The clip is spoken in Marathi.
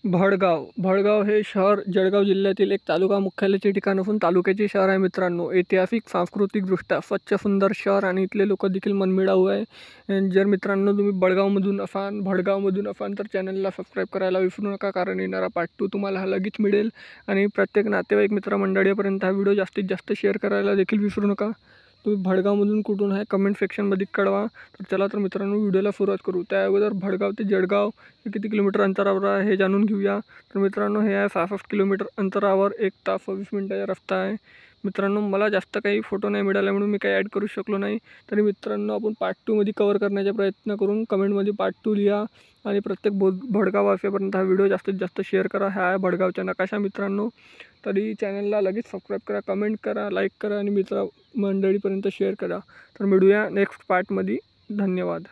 भडगाव हे शहर जळगाव जिल्ह्यातील एक तालुका मुख्यालयाचे ठिकाण असून तालुक्याचे शहर आहे मित्रांनो. ऐतिहासिक, सांस्कृतिकदृष्ट्या स्वच्छ सुंदर शहर आणि इथले लोक देखील मनमिळाऊ आहे. जर मित्रांनो तुम्ही भडगावमधून असाल तर चॅनलला सबस्क्राईब करायला विसरू नका, कारण येणारा पार्ट 2 तुम्हाला हा लगेच मिळेल. आणि प्रत्येक नातेवाईक मित्रमंडळीपर्यंत हा व्हिडिओ जास्तीत जास्त शेअर करायला देखील विसरू नका. तुम्ही भडगावमधून कुठून आहे कमेंट सेक्शनमध्ये कळवा. तर चला तर मित्रांनो व्हिडिओला सुरुवात करू. त्या अगोदर भडगाव ते जळगाव हे किती किलोमीटर अंतरावर आहे हे जाणून घेऊया. तर मित्रांनो हे आहे 66 किलोमीटर अंतरावर 1 तास 26 मिनिटाचा रस्ता आहे. मित्रांनो मला जास्त काही फोटो नाही मिळाले म्हणून मी काही ॲड करू शकलो नाही. तरी मित्रांनो आपण पार्ट 2मध्ये कवर करण्याचा प्रयत्न करून कमेंटमध्ये पार्ट 2 लिहा आणि प्रत्येक भडगाव असेपर्यंत हा व्हिडिओ जास्तीत जास्त शेअर करा. हा आहे भडगावचा नकाशा मित्रांनो. तरी चॅनलला लगेच सबस्क्राईब करा, कमेंट करा, लाईक करा आणि मित्रमंडळीपर्यंत शेअर करा. तर मिळूया नेक्स्ट पार्टमध्ये. धन्यवाद.